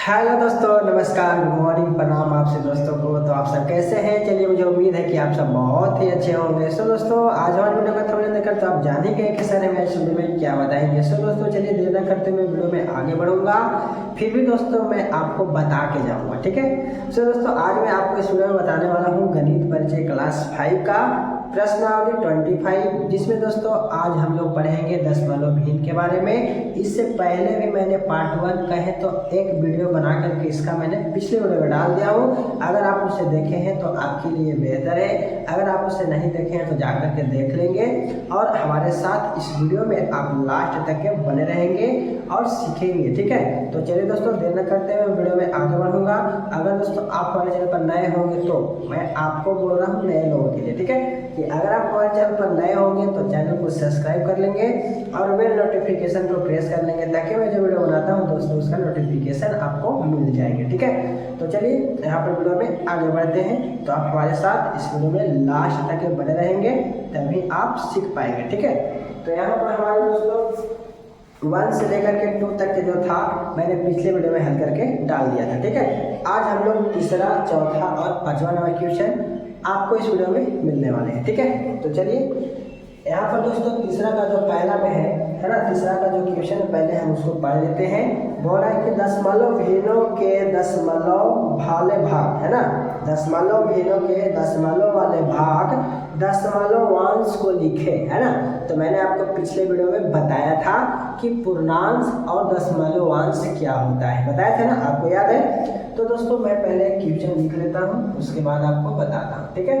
Hello दोस्तों, नमस्कार, good morning, प्रणाम आपसे दोस्तों को। तो आप सब कैसे हैं? चलिए, मुझे उम्मीद है कि आप सब बहुत ही अच्छे होंगे। सो दोस्तों, आज हमारे वीडियो का थंबनेल देखकर तो आप जानेंगे कि सर हमें इस वीडियो में क्या बताएंगे। सो दोस्तों, चलिए देर न करते हुए वीडियो में आगे बढ़ूंगा। फिर भी दोस्तों मैं आपको बता के जाऊँगा, ठीक है। सो दोस्तों, आज मैं आपको इस वीडियो में बताने वाला हूँ गणित परिचय क्लास 5 का प्रश्नावली 25, जिसमें दोस्तों आज हम लोग पढ़ेंगे दशमलव भिन्न के बारे में। इससे पहले भी मैंने पार्ट 1 कहे तो एक वीडियो बना करके इसका मैंने पिछले वीडियो में डाल दिया हूँ। अगर आप उसे देखे हैं तो आपके लिए बेहतर है, अगर आप उसे नहीं देखे हैं तो जा करके देख लेंगे और हमारे साथ इस वीडियो में आप लास्ट तक के बने रहेंगे और सीखेंगे, ठीक है। तो चलिए दोस्तों, देर न करते हुए वीडियो में आगे बढ़ूंगा। अगर दोस्तों आप हमारे चैनल पर नए होंगे तो मैं आपको बोल रहा हूँ नए लोगों के लिए, ठीक है, कि अगर आप हमारे चैनल पर नए होंगे तो चैनल को सब्सक्राइब कर लेंगे और बेल नोटिफिकेशन को प्रेस कर लेंगे, ताकि मैं जो वीडियो बनाता हूँ दोस्तों उसका नोटिफिकेशन आपको मिल जाएंगे, ठीक है। तो चलिए यहाँ पर वीडियो में आगे बढ़ते हैं। तो आप हमारे साथ इस वीडियो में लास्ट तक बने रहेंगे, तभी आप सीख पाएंगे, ठीक है। तो यहाँ पर हमारे दोस्तों 1 से लेकर के 2 तक के जो था मैंने पिछले वीडियो में हल करके डाल दिया था, ठीक है। आज हम लोग तीसरा, चौथा और 5वां नंबर क्वेश्चन आपको इस वीडियो में मिलने वाले हैं, ठीक है। तो चलिए यहाँ पर दोस्तों तीसरा का जो पहला में है ना, तीसरा का जो क्वेश्चन है पहले हम उसको पढ़ लेते हैं। बोला है कि दशमलव भिन्नों के दशमलव वाले भाग, है ना, दशमलव भिन्नों के दशमलव वाले भाग दशमलवांश को लिखे, है ना। तो मैंने आपको पिछले वीडियो में बताया था कि पूर्णांश और दशमलवांश क्या होता है, बताया था ना, आपको याद है। तो दोस्तों मैं पहले क्वेश्चन लिख लेता हूँ, उसके बाद आपको बताता हूँ, ठीक है।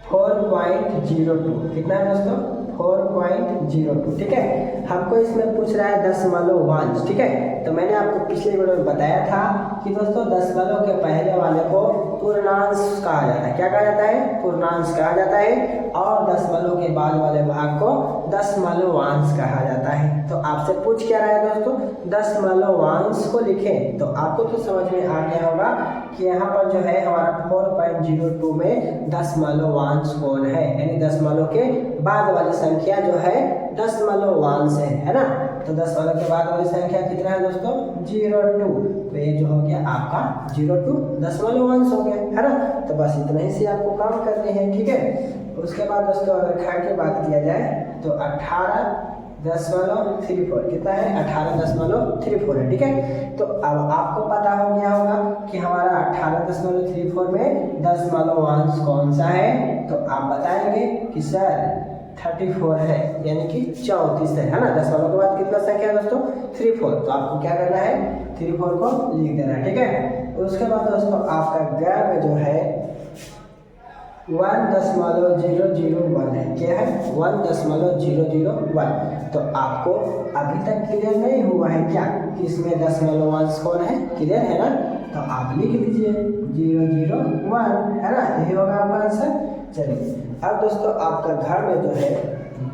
4.02 कितना है दोस्तों? 4.02, ठीक है। हमको इसमें पूछ रहा है दशमलवांश, ठीक है। तो मैंने आपको पिछले वीडियो में बताया था कि दोस्तों दशमलव के पहले वाले को पूर्णांश कहा जाता है। क्या कहा जाता है? पूर्णांश कहा जाता है। और दशमलव के बाद वाले भाग को दशमलवांश कहा जाता है। तो आपसे पूछ क्या रहा है दोस्तों? दशमलवांश को लिखें। तो आपको तो समझ में आ गया होगा कि यहाँ पर जो है हमारा 4.02 में दशमलवांश कौन है, यानी दशमलव के बाद वाली संख्या जो है दशमलवांश है ना। तो दशमलव के बाद वाली संख्या कितना है दोस्तों? 02। तो ये जो हो गया आपका 02 दशमलवांश हो गया, है ना। तो बस इतना ही से आपको काम करने हैं, ठीक है। उसके बाद दोस्तों अगर खा की बात किया जाए तो 18.34 कितना है? 18.34 है, ठीक है। तो अब आपको पता हो गया होगा कि हमारा 18.34 में दशमलवांश कौन सा है। तो आप बताएंगे कि सर 34 है, यानी कि 34 है ना। दशमलव के बाद कितना संख्या है दोस्तों? 34। तो आपको क्या करना है? 34 को लिख देना है, ठीक है। उसके बाद दोस्तों आपका ग में जो है 1.001 है। क्या है? 1.001। तो आपको अभी तक क्लियर नहीं हुआ है क्या कि इसमें दशमलवांश कौन है? क्लियर है ना। तो आप लिख दीजिए 001, है ना, यही होगा आपका आंसर। चलिए अब दोस्तों आपका घर में जो है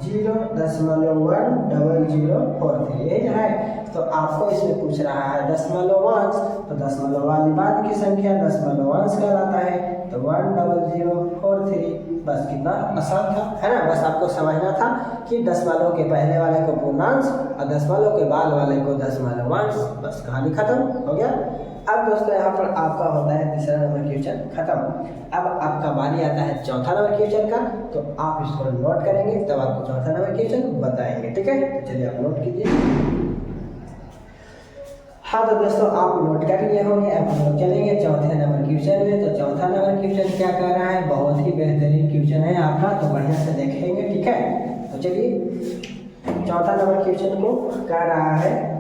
0.10043 यही है। तो आपको इसमें पूछ रहा है दशमलवांश, तो दशमलव वाली बाद की संख्या दशमलवांश कहलाता है। तो 10043, बस कितना आसान था, है ना। बस आपको समझना था कि दशमलव के पहले वाले को पूर्णांश और दशमलव के बाद वाले को दशमलवांश, बस कहानी खत्म हो गया। अब दोस्तों यहाँ पर आपका होता है तीसरा नंबर क्वेश्चन खत्म। अब आपका बारी आता है चौथा नंबर क्वेश्चन का। तो आप इसको नोट करेंगे तब आपको चौथा नंबर क्वेश्चन बताएंगे, ठीक है। तो चलिए आप नोट कीजिए। हाँ तो दोस्तों आप नोट कर लिए होंगे। अब हम लोग चलेंगे चौथे नंबर क्वेश्चन में। तो चौथा नंबर क्वेश्चन क्या कह रहा है? बहुत ही बेहतरीन क्वेश्चन है आपका, तो बढ़िया से देखेंगे, ठीक है। तो चलिए चौथा नंबर क्वेश्चन को कह रहा है,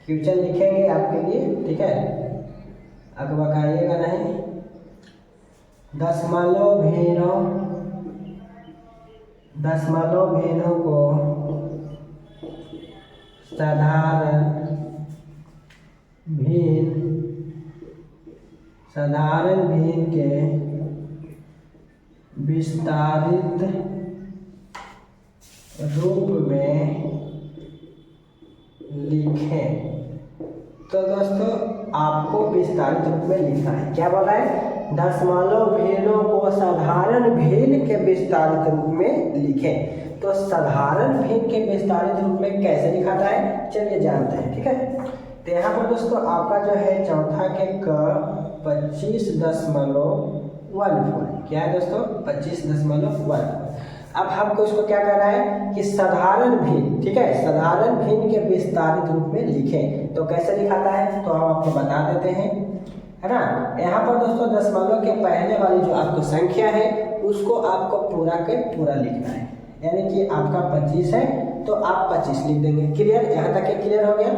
क्वेश्चन लिखेंगे आपके लिए, ठीक है, अकबकाइएगा नहीं। दशमलव भिन्नों को साधारण भिन्न के विस्तारित रूप में लिखें। तो दोस्तों आपको विस्तारित रूप में लिखना है। क्या बोला है? दशमलव भिन्नों को साधारण भिन्न के विस्तारित रूप में लिखें। तो साधारण भिन्न के विस्तारित रूप में कैसे लिखा जाए चलिए जानते हैं। ठीक है, तो यहाँ पर दोस्तों आपका जो है चौथा के क 25.14 क्या है दोस्तों 25.14। अब हमको इसको क्या करना है कि साधारण भिन्न, ठीक है, साधारण भिन्न के विस्तारित रूप में लिखें। तो कैसे लिखाता है तो हम आपको बता देते हैं, है ना। यहाँ पर दोस्तों दशमलव के पहले वाली जो आपको संख्या है उसको आपको पूरा के पूरा लिखना है। यानी कि आपका 25 है तो आप 25 लिख देंगे। क्लियर, यहाँ तक क्लियर हो गया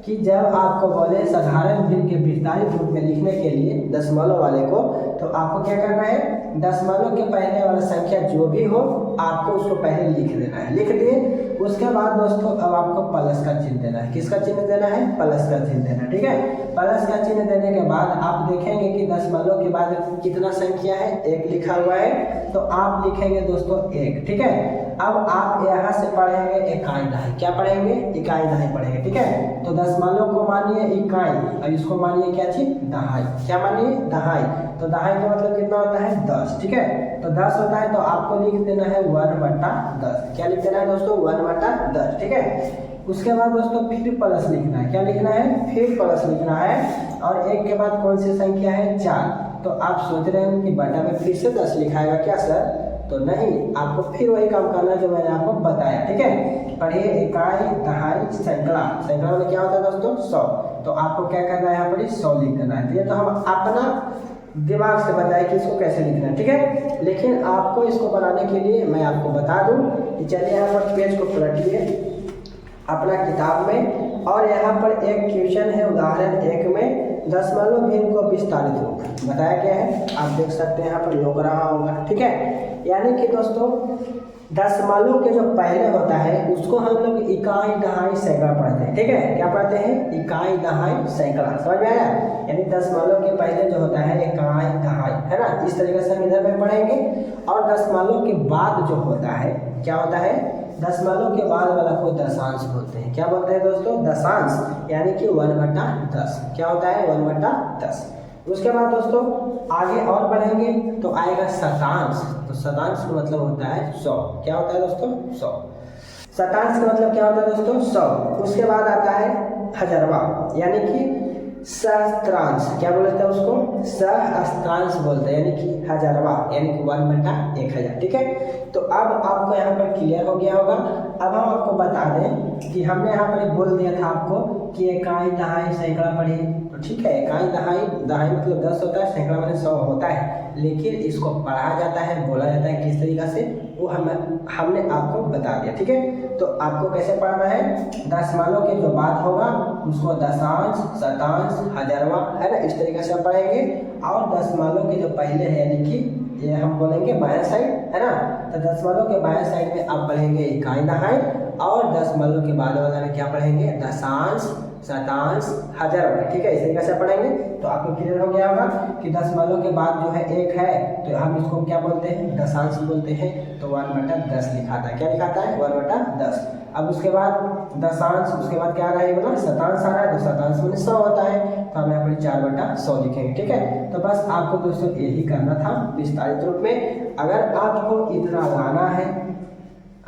कि जब आपको बोले साधारण भिन्न के विस्तारित रूप में लिखने के लिए दशमलव वाले को, तो आपको क्या करना है, दशमलव के पहले वाला संख्या जो भी हो आपको उसको पहले लिख देना है। लिख दिए, उसके बाद दोस्तों अब आपको प्लस का चिन्ह देना है। किसका चिन्ह देना है, प्लस का चिन्ह देना है। ठीक है, प्लस का चिन्ह देने के बाद आप देखेंगे कि दशमलव के बाद कितना संख्या है, 1 लिखा हुआ है, तो आप लिखेंगे दोस्तों 1। ठीक है, अब आप यहाँ से पढ़ेंगे इकाई दहाई। क्या पढ़ेंगे, इकाई दहाई पढ़ेंगे। ठीक है, तो दशमलव को मानिए इकाई और इसको मानिए क्या चीज, दहाई। क्या मानिए, दहाई। तो दहाई का मतलब कितना होता है, 10। ठीक है, तो 10 होता है तो आपको लिख देना है 1/10। क्या लिख देना है दोस्तों, 1/10। ठीक है, उसके बाद दोस्तों फिर प्लस लिखना है। क्या लिखना है, फिर प्लस लिखना है। और 1 के बाद कौन सी संख्या है, 4। तो आप सोच रहे हैं कि बटा में फिर से 10 लिखाएगा क्या सर, तो नहीं, आपको फिर वही काम करना जो मैंने आपको बताया। ठीक है, पढ़िए इकाई दहाई सैकड़ा। सैकड़ा में क्या होता है दोस्तों, 100। तो आपको क्या करना है, यहाँ पर 100 लिख देना है। ये तो हम अपना दिमाग से बताए कि इसको कैसे लिखना है। ठीक है, लेकिन आपको इसको बनाने के लिए मैं आपको बता दूं कि चलिए यहाँ पर पेज को पलटिए अपना किताब में, और यहाँ पर एक क्वेश्चन है उदाहरण 1 में दशमलव भिन्न को विस्तारित रूप बताया गया है। आप देख सकते हैं यहाँ पर लोग रहा होगा। ठीक है, यानी कि दोस्तों दशमलव के जो पहले होता है उसको हम लोग इकाई दहाई सैकड़ा पढ़ते हैं। ठीक है, क्या पढ़ते हैं, इकाई दहाई सैकड़ा। समझ में आया, यानी दशमलव के पहले जो होता है इकाई दहाई, है ना। इस तरीके से हम इधर में पढ़ेंगे। और दशमलव के बाद जो होता है क्या होता है, दशमलव के बाद वाला को दशांश बोलते हैं। क्या बोलते हैं दोस्तों, दशांश, यानी कि 1/10। क्या होता है, 1/10। उसके बाद दोस्तों आगे और बढ़ेंगे तो आएगा शतांश। तो शतांश का मतलब होता है 100। क्या होता है दोस्तों, 100। शतांश का मतलब क्या होता है दोस्तों, 100। उसके बाद आता है हजारवा, यानी कि सहस्त्रांश। क्या बोलते हैं उसको, सहस्त्रांश बोलते हैं, यानी कि हजारवा, यानी कि 1/1000। ठीक है, तो अब आपको यहाँ पर क्लियर हो गया होगा। अब हम आपको बता दें कि हमने यहाँ पर बोल दिया था आपको कि इकाई दहाई सैकड़ा पढ़ी। तो ठीक है, इकाई दहाई, दहाई मतलब 10 होता है, सैकड़ा मतलब 100 होता है, लेकिन इसको पढ़ा जाता है, बोला जाता है किस तरीका से, वो हमने आपको बता दिया। ठीक है, तो आपको कैसे पढ़ना है, दशमलव के जो बाद होगा उसको दशांश, शतांश, हजारवा, है ना, इस तरीके से आप पढ़ेंगे। और दशमलव के जो पहले है यानी कि ये हम बोलेंगे बाएं साइड, है ना, तो दशमलव के बाएं साइड में आप पढ़ेंगे इकाई दहाई, और दशमलव के बाद वाला में क्या पढ़ेंगे, दशांश, शतांश, हजारवा। ठीक है, इस तरीके से पढ़ेंगे। तो आपको क्लियर हो गया होगा कि दशमलव के बाद जो है 1 है तो हम इसको क्या बोलते हैं, दशांश बोलते हैं। तो 1/10 लिखाता है। क्या लिखाता है, 1/10। अब उसके बाद दशांश, उसके बाद क्या आ रहा है, बोला शतांश आ रहा है, तो शतांश में 100 होता है, तो हम यहाँ पर 4/100 लिखेंगे। ठीक है, तो बस आपको दोस्तों यही करना था विस्तारित रूप में। अगर आपको इतना लाना है,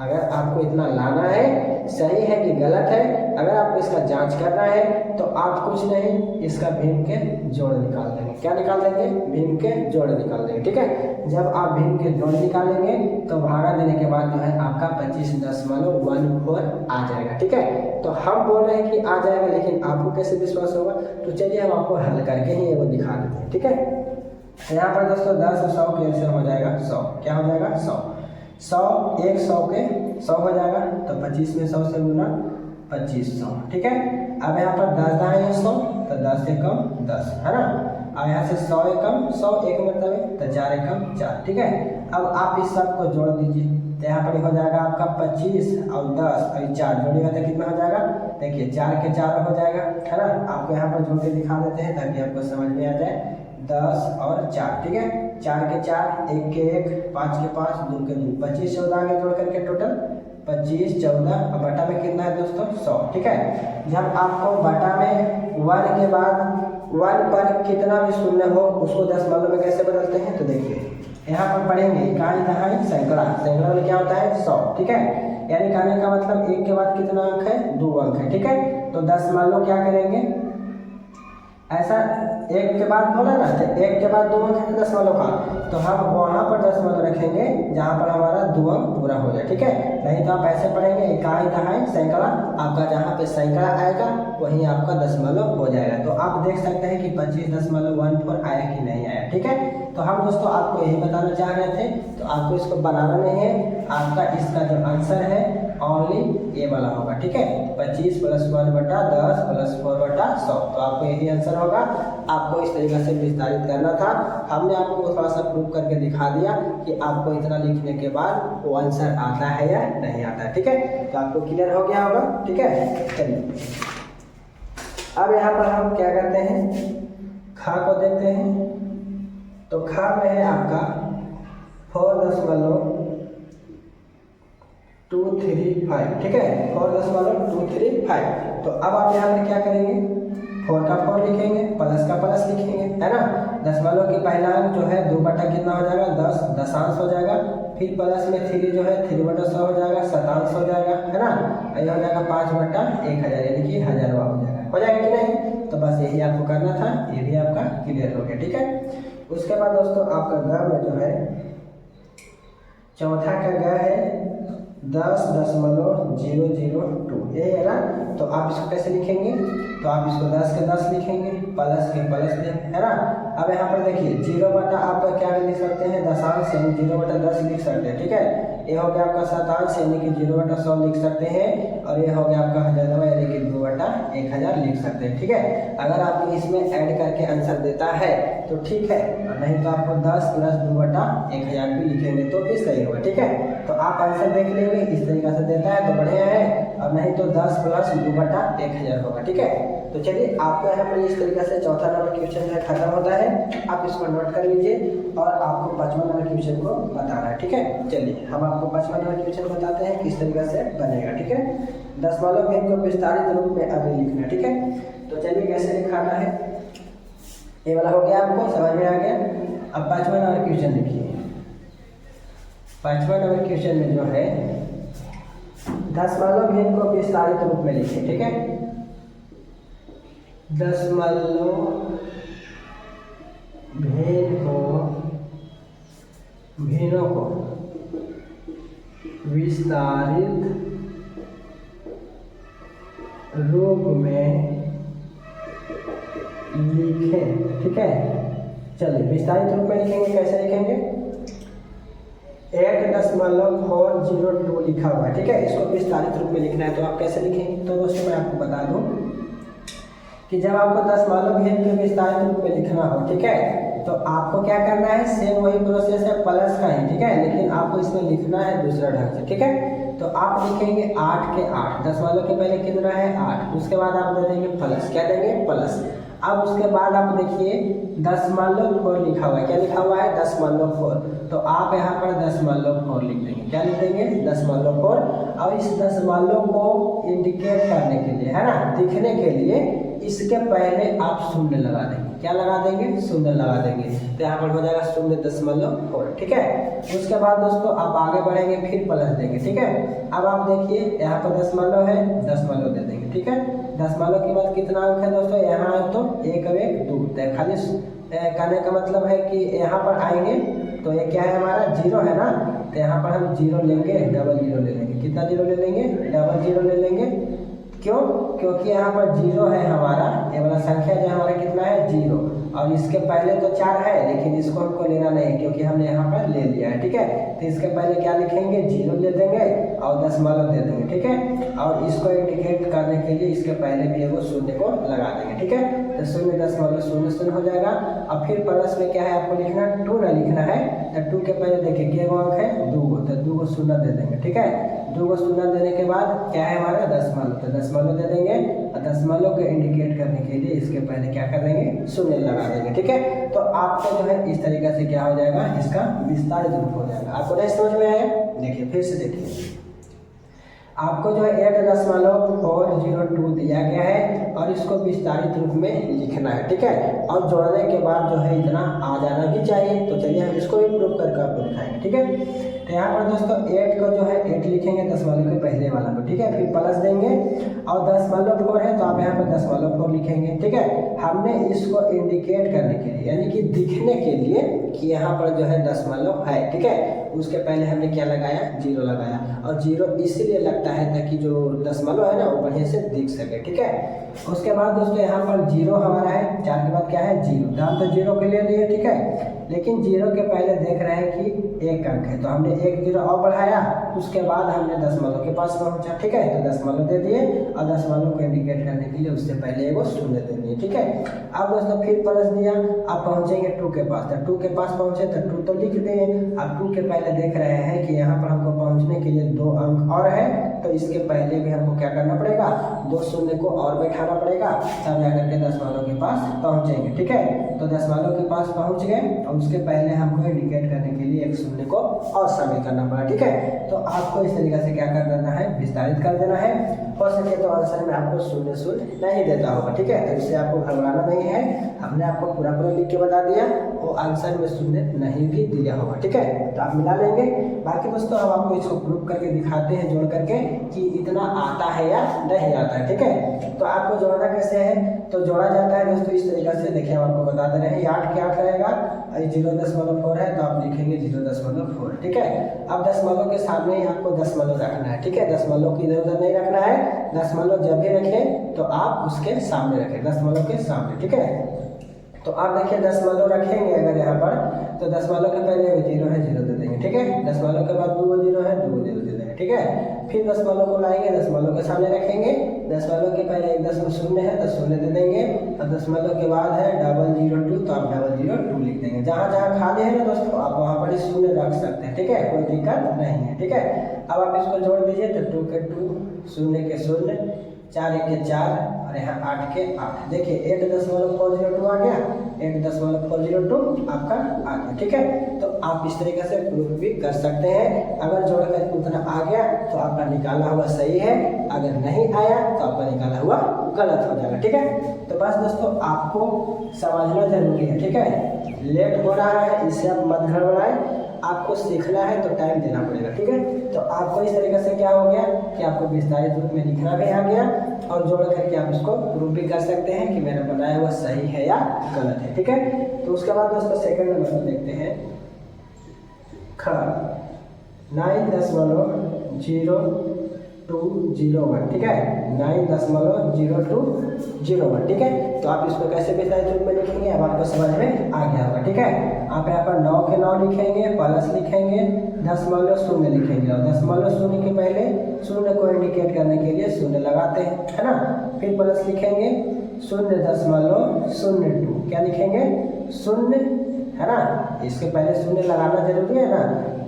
अगर आपको इतना लाना है, सही है कि गलत है, अगर आपको इसका जांच करना है तो आप कुछ नहीं, इसका भिन्न के जोड़ निकाल देंगे। क्या निकाल देंगे, भिन्न के जोड़ निकाल देंगे। ठीक है, जब आप भिन्न के जोड़ निकालेंगे तो भागा देने के बाद जो है आपका 25.14 आ जाएगा। ठीक है, तो हम बोल रहे हैं कि आ जाएगा, लेकिन आपको कैसे विश्वास होगा, तो चलिए हम आपको हल करके ही वो दिखा देते हैं। ठीक है, यहाँ पर दोस्तों 10 और 100 कैसे हो जाएगा, 100। क्या हो जाएगा, 100। 100 के 100 हो जाएगा, तो 25 में 100 से गुना 2500। ठीक है, अब यहाँ पर 10 दहाई है 100, तो 10 से कम 10, है ना। अब यहाँ से 100 एकम 100, एक मतलब है, तो 4 एकम 4। ठीक है, अब आप इस सब को जोड़ दीजिए, तो यहाँ पर हो जाएगा आपका 25 और 10 और 4 जोड़िएगा तो कितना हो जाएगा, देखिए 4 के 4 हो जाएगा, है ना। आपको यहाँ पर जोड़ के दिखा देते हैं ताकि आपको समझ में आ जाए। 10 और 4, ठीक है, 4 के 4, 1 के 1, 5 के 5, 2 के 2, 25 14 आगे जोड़ करके टोटल 25 14, और बटा में कितना है दोस्तों, 100। ठीक है, जब आपको बटा में 1 के बाद 1 पर कितना भी शून्य हो उसको दशमलव में कैसे बदलते हैं, तो देखिए यहाँ पर पढ़ेंगे इकाई दहाई सैकड़ा, सैकड़ा में क्या होता है 100, ठीक है। यानी कहने का मतलब 1 के बाद कितना अंक है, 2 अंक है, ठीक है। तो दशमलव क्या करेंगे, ऐसा 1 के बाद बोला ना, तो 1 के बाद 2 अंक है दशमलव का, तो हम वहाँ पर दशमलव रखेंगे जहाँ पर हमारा 2 अंक पूरा हो जाए, ठीक है। नहीं तो आप ऐसे पढ़ेंगे इकाई दहाई सैकड़ा, आपका जहाँ पे सैकड़ा आएगा वहीं आपका दशमलव हो जाएगा। तो आप देख सकते हैं कि 25.14 आया कि नहीं आया, ठीक है। तो हम दोस्तों आपको यही बताना चाह रहे थे, तो आपको इसको बनाना नहीं है, आपका इसका जो आंसर है ओनली ये वाला होगा, ठीक है। 25 + 1/10 + 4/100, तो आपको यही आंसर होगा। आपको इस तरीके से विस्तारित करना था, हमने आपको थोड़ा सा प्रूव करके दिखा दिया कि आपको इतना लिखने के बाद वो आंसर आता है या नहीं आता है, ठीक है। तो आपको क्लियर हो गया होगा, ठीक है। चलिए अब यहाँ पर हम क्या करते हैं, खा को देखते हैं। तो खा में है आपका 4.235, ठीक है, 4.235। तो अब आप यहाँ पे क्या करेंगे, 4 का 4 लिखेंगे, प्लस का प्लस लिखेंगे, है ना। दशमलव की पहला अंक जो है 2 बटा कितना हो जाएगा, 10 दशांश हो जाएगा। फिर प्लस में 3 जो है 3/100 हो जाएगा, शतांश हो जाएगा, है ना। ये हो जाएगा 5/1000, यानी कि 1000वां हो जाएगा कि नहीं। तो बस यही आपको करना था, ये भी आपका क्लियर हो गया, ठीक है। उसके बाद दोस्तों आपका ग में जो है चौथा का ग है 10.002, ये है ना। तो आप इसको कैसे लिखेंगे, तो आप इसको 10 के 10 लिखेंगे, प्लस के प्लस लिखेंगे, है ना। अब यहाँ पर देखिए 0 बटा आप क्या लिख सकते हैं, दशांश यानी 0/10 लिख सकते हैं, ठीक है। ये हो गया आपका शतांश यानी कि 0/100 लिख सकते हैं, और ये हो गया आपका 1000वां यानी कि 2/1000 लिख सकते हैं, ठीक है। अगर आप इसमें ऐड करके आंसर देता है तो ठीक है, और नहीं तो आपको 10 + 2/1000 भी लिखेंगे तो भी सही होगा, ठीक है। तो आप आंसर देख लेंगे, इस तरीके से देता है तो बढ़िया है, और नहीं तो 10 + 2/1000 होगा, ठीक है। तो चलिए आपको यहाँ पर इस तरीके से चौथा नंबर क्वेश्चन जो है खत्म होता है। आप इसको नोट कर लीजिए, और आपको 5वां नंबर क्वेश्चन को बताना है, ठीक है। चलिए हम आपको 5वां नंबर क्वेश्चन बताते हैं किस तरीके से बनेगा, ठीक है। दशमलव भेद को विस्तारित रूप में अभी लिखना, ठीक है। तो चलिए कैसे लिखाना है, ये वाला हो गया, आपको समझ में आ गया। अब 5वां नंबर क्वेश्चन लिखिए। 5वां नंबर क्वेश्चन में जो है दशमलव भेद को विस्तारित रूप में लिखिए, ठीक है। दशमलव भेदों को विस्तारित रूप में लिखें, ठीक है। चलिए विस्तारित रूप में लिखेंगे, कैसे लिखेंगे, 1.402 लिखा हुआ है, ठीक है। इसको विस्तारित रूप में लिखना है, तो आप कैसे लिखेंगे, तो दोस्तों मैं आपको बता दूं कि जब आपको दशमलव भेद के विस्तारित रूप में लिखना हो, ठीक है, तो आपको क्या करना है, सेम वही प्रोसेस है प्लस का ही, ठीक है, लेकिन आपको इसमें लिखना है दूसरा ढंग से, ठीक है। तो आप लिखेंगे 8 के 8, दशमलव के पहले कितना है 8, उसके बाद आप दे देंगे प्लस, क्या देंगे प्लस। अब उसके बाद आप देखिए दशमलव 4 लिखा हुआ है, क्या लिखा हुआ है, दशमलव 4, तो आप यहाँ पर दशमलव 4 लिख देंगे, क्या लिख देंगे, दशमलव 4। और इस दशमलव को इंडिकेट करने के लिए, है ना, दिखने के लिए इसके पहले आप शून्य लगा देंगे, क्या लगा देंगे, शून्य लगा देंगे, तो यहाँ पर हो जाएगा 0.4, ठीक है। उसके बाद दोस्तों आप आगे बढ़ेंगे, फिर प्लस देंगे, ठीक है। अब आप देखिए यहाँ पर दशमलव है, दशमलव दे देंगे, ठीक है। दशमलव के बाद कितना अंक है दोस्तों, यहाँ है तो 1 और 1 2, खाली कहने का मतलब है कि यहाँ पर आएंगे तो ये क्या है हमारा 0 है ना, तो यहाँ पर हम 0 लेंगे, डबल 0 ले लेंगे, कितना 0 ले लेंगे, डबल 0 ले लेंगे, क्यों, क्योंकि यहाँ पर 0 है हमारा, ये वाला संख्या जो हमारा कितना है 0, और इसके पहले तो 4 है, लेकिन इसको हमको लेना नहीं क्योंकि हमने यहाँ पर ले लिया है, ठीक है। तो इसके पहले क्या लिखेंगे, 0 ले देंगे और दशमलव दे देंगे, ठीक है। और इसको इंडिकेट करने के लिए इसके पहले भी एगो शून्य को लगा देंगे, ठीक है। तो 0.0000 हो जाएगा। अब फिर प्लस में क्या है आपको लिखना, 2 ना लिखना है, तो 2 के पहले देखिए क्या अंक है 2, तो 2 को शून्य दे देंगे, ठीक है। 2 को शून्य देने के बाद क्या है हमारा दशमलव, तो दशमलव दे देंगे, और दशमलव को इंडिकेट करने के लिए इसके पहले क्या कर देंगे, शून्य लगा देंगे, ठीक है। तो आपका जो है इस तरीके से क्या हो जाएगा, इसका विस्तारित रूप हो जाएगा। आपको नहीं समझ में आया, देखिए फिर से देखिए। आपको जो है 8.402 दिया गया है और इसको विस्तारित रूप में लिखना है, ठीक है। और जोड़ने के बाद जो है इतना आ जाना भी चाहिए। तो चलिए हम इसको भी प्रूव करके आपको दिखाएंगे, ठीक है। तो यहाँ पर दोस्तों 8 को जो है 8 लिखेंगे दशमलव के पहले वाला को, ठीक है। फिर प्लस देंगे और 10.4 है तो आप यहाँ पर 10.4 लिखेंगे, ठीक है। हमने इसको इंडिकेट करने के लिए यानी कि दिखने के लिए कि यहाँ पर जो है दशमलव है, ठीक है, उसके पहले हमने क्या लगाया, 0 लगाया। और 0 इसीलिए लगता है ताकि जो दशमलव है ना वो बढ़िया से दिख सके, ठीक है। उसके बाद दोस्तों यहाँ पर 0 हमारा है, 4 के बाद क्या है 0, तो हम तो 0 के लिए लिए, ठीक है। लेकिन 0 के पहले देख रहे हैं कि एक अंक है तो हमने एक 0 और बढ़ाया, उसके बाद हमने दशमलव के पास पहुंचा, ठीक है। तो दशमलव दे दिए और दशमलव को इंडिकेट करने के लिए उससे पहले एगो शून्य दे दिए, ठीक है। अब दोस्तों फिर प्लस दिया, अब पहुंचेंगे 2 के पास, तो 2 के पास पहुंचे तो 2 तो लिख दिए। अब 2 के पहले देख रहे हैं कि यहाँ पर हमको पहुंचने के लिए 2 अंक और है, तो इसके पहले भी हमको क्या करना पड़ेगा, 2 शून्य को और बैठाना पड़ेगा, तब जाकर के दशमलव के पास पहुंचेंगे, ठीक है। तो दशमलव के पास पहुंच गए और उसके पहले हमको इंडिकेट करने के लिए एक शून्य को और शामिल करना पड़ा, ठीक है। तो आपको इस तरीके से क्या कर देना है, विस्तारित कर देना है। हो सके तो आंसर में आपको 0 0 नहीं देता होगा, ठीक है। तो इससे आपको घबराना नहीं है, हमने आपको पूरा पूरा लिख के बता दिया, वो आंसर में 0 नहीं भी दिया होगा, ठीक है। तो आप मिला लेंगे। बाकी दोस्तों हम आपको इसको प्रूव करके दिखाते हैं जोड़ करके कि इतना आता है या नहीं आता है, ठीक है। तो आपको जोड़ना कैसे है, तो जोड़ा जाता है दोस्तों इस तरीके से, देखिए हम आपको बता दे रहे हैं। 8 के 8 रहेगा, 0.4 है तो आप लिखेंगे 0.4, ठीक है। अब दशमलव के सामने ही आपको दशमलव रखना है, ठीक है। दशमलव की इधर उधर नहीं रखना है, दशमलव जब भी रखें तो आप उसके सामने रखें, दशमलव के सामने, ठीक है। तो आप देखिए दशमलव रखेंगे अगर यहाँ पर, तो दशमलव के पहले 0 है 0 दे देंगे, ठीक है। दशमलव के बाद 2 0 है 2 0 दे देंगे, ठीक है। फिर दशमलव को लाएंगे, दशमलव के सामने रखेंगे, दशमलव के पहले 1.0 है तो 0 दे देंगे। और दशमलव के बाद है 002 तो आप 002 लिख देंगे। जहाँ जहाँ खाली है ना दोस्तों आप वहाँ पर 0 रख सकते हैं, ठीक है, कोई दिक्कत नहीं है, ठीक है। अब आप इसको जोड़ दीजिए तो 2 के 2, 0 के 0, 4 के 4 और यहाँ 8 के 8। देखिए 8.402 आ गया, 8.402 आपका आ गया, ठीक है। तो आप इस तरीके से प्रूफ भी कर सकते हैं। अगर जोड़कर उतना आ गया तो आपका निकाला हुआ सही है, अगर नहीं आया तो आपका निकाला हुआ गलत हो जाएगा, ठीक है। तो बस दोस्तों आपको समझना जरूरी है, ठीक है। लेट हो रहा है इससे आप मत घबराएं, आपको सीखना है तो टाइम देना पड़ेगा, ठीक है। तो आपको इस तरीके से क्या हो गया कि आपको विस्तारित रूप में लिखना भी आ गया और जोड़ करके आप इसको प्रूफ भी कर सकते हैं कि मेरा बनाया हुआ सही है या गलत है, ठीक है। तो उसके बाद दोस्तों सेकंड नंबर देखते हैं, 9.0201, ठीक है, 9.0201, ठीक है। तो आप इसको कैसे विस्तारित रूप में लिखेंगे अब आपको समझ में आ गया होगा, ठीक है। आप यहाँ पर 9 के 9 लिखेंगे, प्लस लिखेंगे, 0.0 लिखेंगे और 0.0 के पहले 0 को इंडिकेट करने के लिए 0 लगाते हैं, है ना। फिर प्लस लिखेंगे 0.02, क्या लिखेंगे 0, है ना। इसके पहले 0 लगाना जरूरी है ना,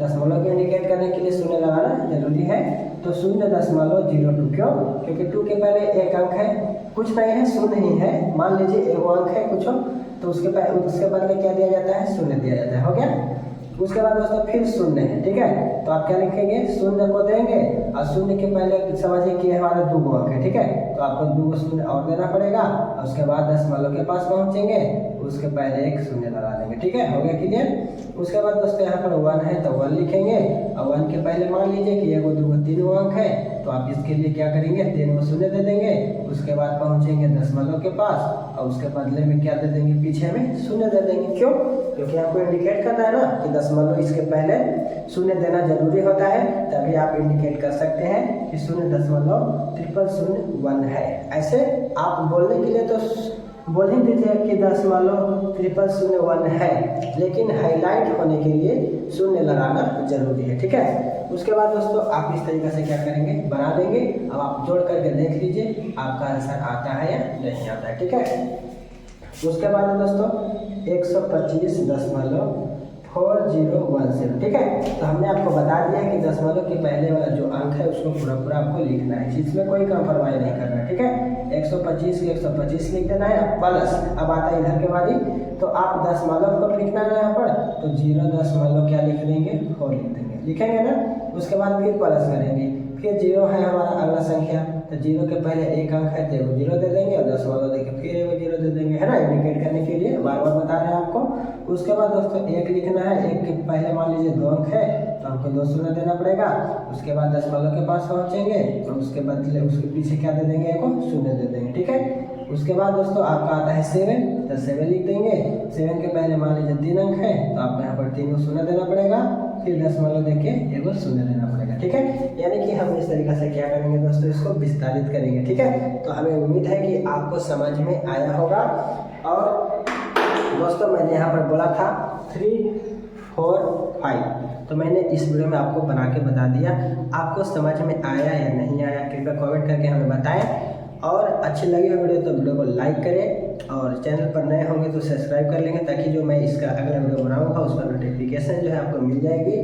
दशमलव को इंडिकेट करने के लिए 0 लगाना जरूरी है। तो 0.02 क्यों, क्योंकि 2 के पहले एक अंक है, कुछ नहीं है 0 ही है, मान लीजिए एक अंक है कुछ हो, तो उसके बदले क्या दिया जाता है 0 दिया जाता है, हो गया। उसके बाद दोस्तों फिर 0 है, ठीक है। तो आप क्या लिखेंगे 0 को देंगे और 0 के पहले समझिए कि हमारा 2 अंक है, ठीक है। तो आपको 2 0 और देना पड़ेगा और उसके बाद दशमलव के पास पहुंचेंगे, उसके पहले एक 0 लगा देंगे, ठीक है, हो गया क्लियर। उसके बाद दोस्तों यहाँ पर 1 है तो 1 लिखेंगे और 1 के पहले मान लीजिए कि 1 2 3 अंक है, तो आप इसके लिए क्या करेंगे 3 को 0 दे देंगे। उसके बाद पहुंचेंगे दशमलव के पास और उसके बदले में क्या दे देंगे, पीछे में 0 दे देंगे, क्यों, क्योंकि आपको इंडिकेट करना है ना कि दशमलव इसके पहले 0 देना जरूरी होता है, तभी आप इंडिकेट कर सकते हैं कि 0.001 है। ऐसे आप बोलने के लिए तो बोल ही दीजिए कि 0.001 है, लेकिन हाईलाइट होने के लिए 0 लगाना जरूरी है, ठीक है। उसके बाद दोस्तों आप इस तरीके से क्या करेंगे, बना देंगे। अब आप जोड़ करके देख लीजिए आपका आंसर आता है या नहीं आता है, ठीक है। उसके बाद दोस्तों 125.4010, ठीक है। तो हमने आपको बता दिया कि दशमलव के पहले वाला जो अंक है उसको पूरा पूरा आपको लिखना है, इसमें कोई कॉम्प्रोमाइज नहीं करना है, ठीक है। 125 के 125 लिख देना है, प्लस अब आता है इधर के बारी, तो आप दशमलव को लिखना है यहाँ पर, तो 0.0 क्या लिख देंगे 4 लिख देंगे, लिखेंगे ना। उसके बाद फिर प्लस करेंगे, फिर 0 है हमारा अगला संख्या, तो 0 के पहले एक अंक है तो एगो 0 दे देंगे और दशमलव देके फिर एगो 0 दे देंगे, है ना, इंडिकेट करने के लिए बार बार बता रहे हैं आपको। उसके बाद दोस्तों 1 लिखना है, 1 के पहले मान लीजिए 2 अंक है तो हमको 2 शून्य देना पड़ेगा। उसके बाद दशमलव के पास पहुँचेंगे और उसके बदले उसके पीछे क्या दे देंगे, एगो शून्य दे देंगे, ठीक है। उसके बाद दोस्तों आपका आता है 7, तो 7 लिख देंगे। 7 के पहले मान लीजिए 3 अंक है तो आपको यहाँ पर 3 शून्य देना पड़ेगा, फिर दशमलव देके एगो शून्य देना पड़ेगा, ठीक है। यानी कि हम इस तरीके से क्या करेंगे दोस्तों, इसको विस्तारित करेंगे, ठीक है। तो हमें उम्मीद है कि आपको समझ में आया होगा। और दोस्तों मैंने यहाँ पर बोला था 3, 4, 5, तो मैंने इस वीडियो में आपको बना के बता दिया। आपको समझ में आया या नहीं आया कृपया कमेंट करके हमें बताएं। और अच्छी लगी हो वीडियो तो वीडियो को लाइक करें और चैनल पर नए होंगे तो सब्सक्राइब कर लेंगे, ताकि जो मैं इसका अगला वीडियो बनाऊंगा उस पर नोटिफिकेशन जो है आपको मिल जाएगी।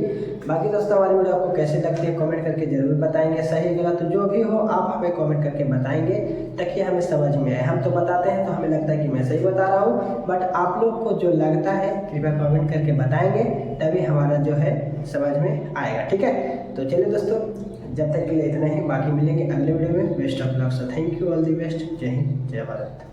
बाकी दोस्तों हमारी वीडियो आपको कैसी लगती है कमेंट करके जरूर बताएंगे, सही गलत जो भी हो आप हमें कमेंट करके बताएंगे ताकि हमें समझ में आए। हम तो बताते हैं तो हमें लगता है कि मैं सही बता रहा हूँ, बट आप लोग को जो लगता है कृपया कमेंट करके बताएंगे, तभी हमारा जो है समझ में आएगा, ठीक है। तो चलिए दोस्तों जब तक के लिए इतना ही, बाकी मिलेंगे अगले वीडियो में। Best of luck, so thank you, all the best. जय हिंद, जय भारत।